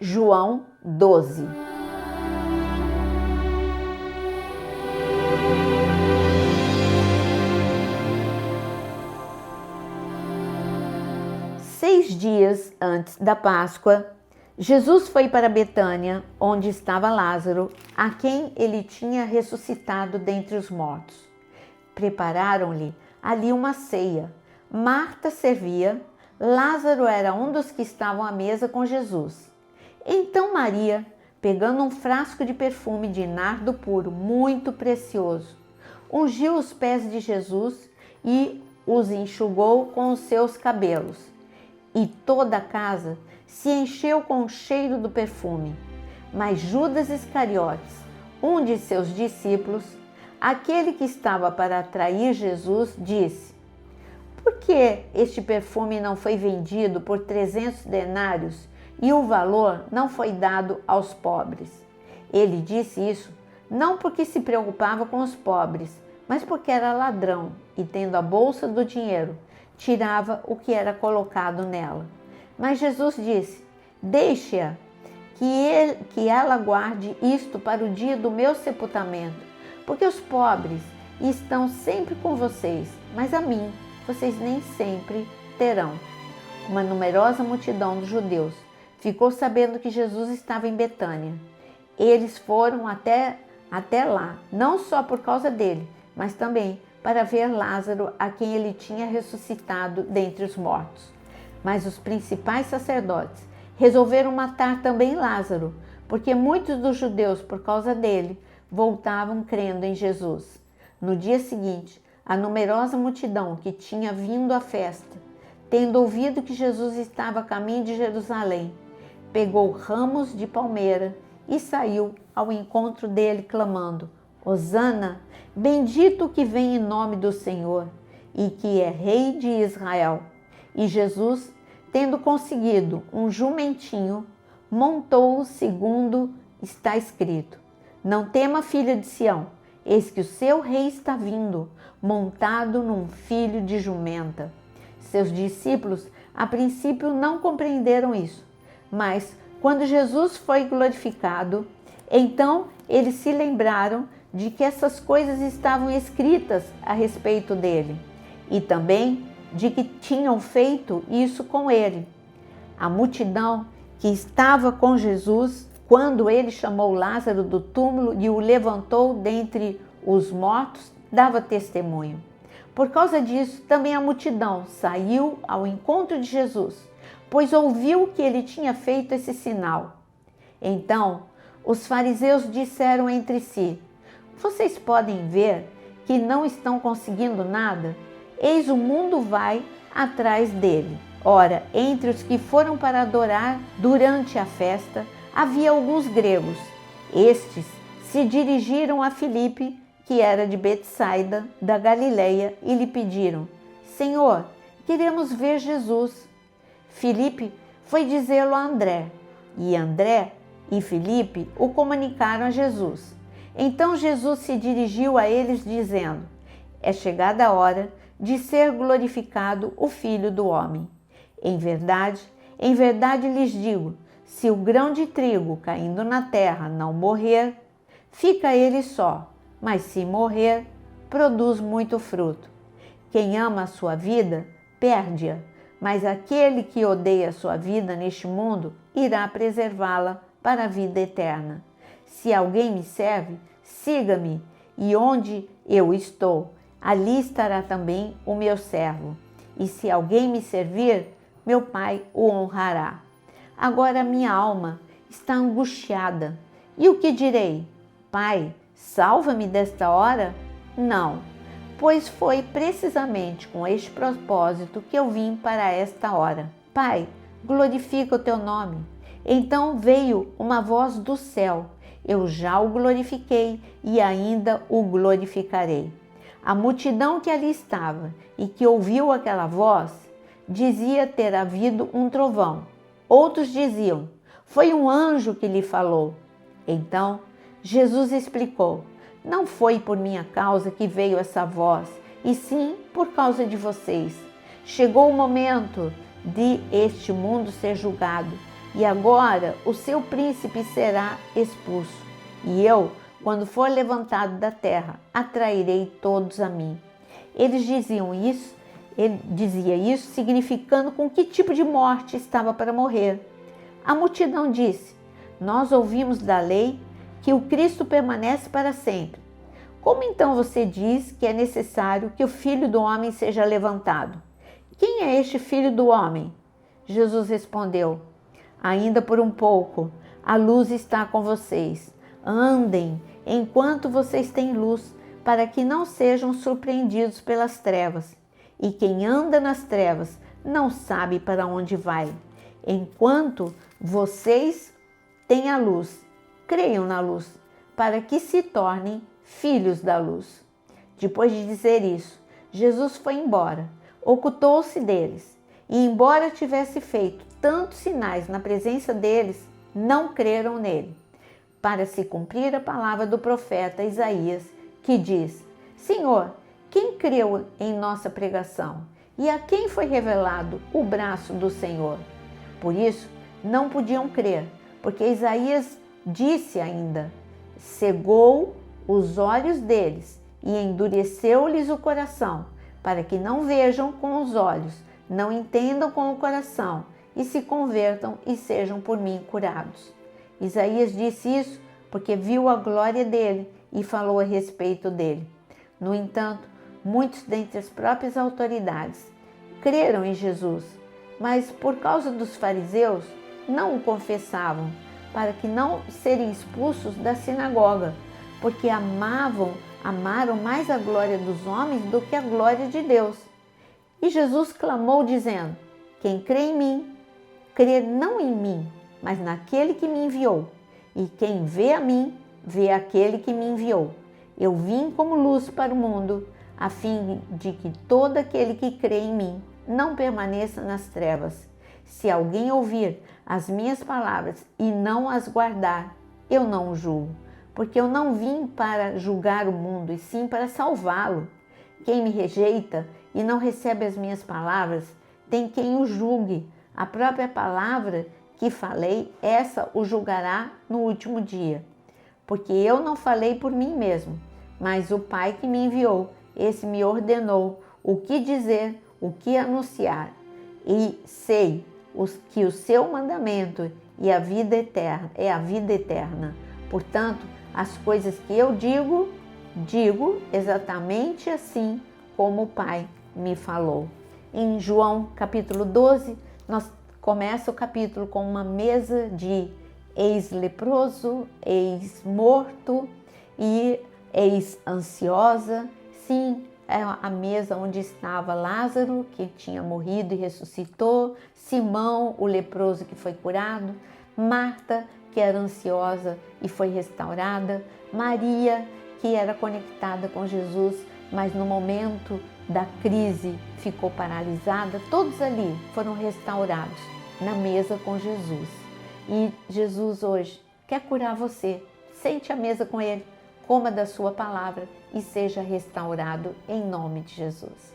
João 12. Seis dias antes da Páscoa, Jesus foi para Betânia, onde estava Lázaro, a quem ele tinha ressuscitado dentre os mortos. Prepararam-lhe ali uma ceia. Marta servia, Lázaro era um dos que estavam à mesa com Jesus. Então Maria, pegando um frasco de perfume de nardo puro, muito precioso, ungiu os pés de Jesus e os enxugou com os seus cabelos. E toda a casa se encheu com o cheiro do perfume. Mas Judas Iscariotes, um de seus discípulos, aquele que estava para trair Jesus, disse: por que este perfume não foi vendido por 300 denários e o valor não foi dado aos pobres? Ele disse isso não porque se preocupava com os pobres, mas porque era ladrão e, tendo a bolsa do dinheiro, tirava o que era colocado nela. Mas Jesus disse: deixe-a, que ela guarde isto para o dia do meu sepultamento, porque os pobres estão sempre com vocês, mas a mim vocês nem sempre terão. Uma numerosa multidão dos judeus ficou sabendo que Jesus estava em Betânia. Eles foram até lá, não só por causa dele, mas também para ver Lázaro, a quem ele tinha ressuscitado dentre os mortos. Mas os principais sacerdotes resolveram matar também Lázaro, porque muitos dos judeus, por causa dele, voltavam crendo em Jesus. No dia seguinte, a numerosa multidão que tinha vindo à festa, tendo ouvido que Jesus estava a caminho de Jerusalém, pegou ramos de palmeira e saiu ao encontro dele, clamando: Hosana, bendito o que vem em nome do Senhor e que é Rei de Israel. E Jesus, tendo conseguido um jumentinho, montou-o segundo está escrito: não tema, filha de Sião, eis que o seu rei está vindo, montado num filho de jumenta. Seus discípulos, a princípio, não compreenderam isso, mas quando Jesus foi glorificado, então eles se lembraram de que essas coisas estavam escritas a respeito dele e também de que tinham feito isso com ele. A multidão que estava com Jesus, quando ele chamou Lázaro do túmulo e o levantou dentre os mortos, dava testemunho. Por causa disso, também a multidão saiu ao encontro de Jesus, pois ouviu que ele tinha feito esse sinal. Então, os fariseus disseram entre si: vocês podem ver que não estão conseguindo nada? Eis o mundo vai atrás dele. Ora, entre os que foram para adorar durante a festa, havia alguns gregos. Estes se dirigiram a Filipe, que era de Betsaida, da Galileia, e lhe pediram: Senhor, queremos ver Jesus. Filipe foi dizê-lo a André, e André e Filipe o comunicaram a Jesus. Então Jesus se dirigiu a eles dizendo: é chegada a hora de ser glorificado o Filho do Homem. Em verdade lhes digo, se o grão de trigo caindo na terra não morrer, fica ele só, mas se morrer, produz muito fruto. Quem ama a sua vida, perde-a, mas aquele que odeia a sua vida neste mundo, irá preservá-la para a vida eterna. Se alguém me serve, siga-me, e onde eu estou, ali estará também o meu servo. E se alguém me servir, meu Pai o honrará. Agora minha alma está angustiada. E o que direi? Pai, salva-me desta hora? Não, pois foi precisamente com este propósito que eu vim para esta hora. Pai, glorifica o teu nome. Então veio uma voz do céu: eu já o glorifiquei e ainda o glorificarei. A multidão que ali estava e que ouviu aquela voz dizia ter havido um trovão. Outros diziam: foi um anjo que lhe falou. Então Jesus explicou: não foi por minha causa que veio essa voz, e sim por causa de vocês. Chegou o momento de este mundo ser julgado, e agora o seu príncipe será expulso. E eu, quando for levantado da terra, atrairei todos a mim. Ele dizia isso significando com que tipo de morte estava para morrer. A multidão disse: nós ouvimos da lei que o Cristo permanece para sempre. Como então você diz que é necessário que o Filho do Homem seja levantado? Quem é este Filho do Homem? Jesus respondeu: ainda por um pouco, a luz está com vocês. Andem enquanto vocês têm luz, para que não sejam surpreendidos pelas trevas. E quem anda nas trevas não sabe para onde vai. Enquanto vocês têm a luz, creiam na luz, para que se tornem filhos da luz. Depois de dizer isso, Jesus foi embora, ocultou-se deles, e embora tivesse feito tantos sinais na presença deles, não creram nele, para se cumprir a palavra do profeta Isaías, que diz: Senhor, quem creu em nossa pregação? E a quem foi revelado o braço do Senhor? Por isso, não podiam crer, porque Isaías disse ainda: cegou os olhos deles e endureceu-lhes o coração, para que não vejam com os olhos, não entendam com o coração, e se convertam e sejam por mim curados. Isaías disse isso porque viu a glória dele e falou a respeito dele. No entanto, muitos dentre as próprias autoridades creram em Jesus, mas por causa dos fariseus não o confessavam, para que não serem expulsos da sinagoga, porque amaram mais a glória dos homens do que a glória de Deus. E Jesus clamou dizendo: quem crê em mim, crê não em mim, mas naquele que me enviou. E quem vê a mim, vê aquele que me enviou. Eu vim como luz para o mundo, a fim de que todo aquele que crê em mim não permaneça nas trevas. Se alguém ouvir as minhas palavras e não as guardar, eu não o julgo, porque eu não vim para julgar o mundo, e sim para salvá-lo. Quem me rejeita e não recebe as minhas palavras, tem quem o julgue. A própria palavra que falei, essa o julgará no último dia. Porque eu não falei por mim mesmo, mas o Pai que me enviou, esse me ordenou o que dizer, o que anunciar. E sei que o seu mandamento e a vida eterna é a vida eterna. Portanto, as coisas que eu digo exatamente assim como o Pai me falou. Em João capítulo 12, começa o capítulo com uma mesa de ex-leproso, ex-morto e ex-ansiosa. Sim, é a mesa onde estava Lázaro, que tinha morrido e ressuscitou, Simão, o leproso que foi curado, Marta, que era ansiosa e foi restaurada, Maria, que era conectada com Jesus, mas no momento da crise ficou paralisada. Todos ali foram restaurados na mesa com Jesus. E Jesus hoje quer curar você. Sente à mesa com Ele, coma da sua palavra e seja restaurado em nome de Jesus.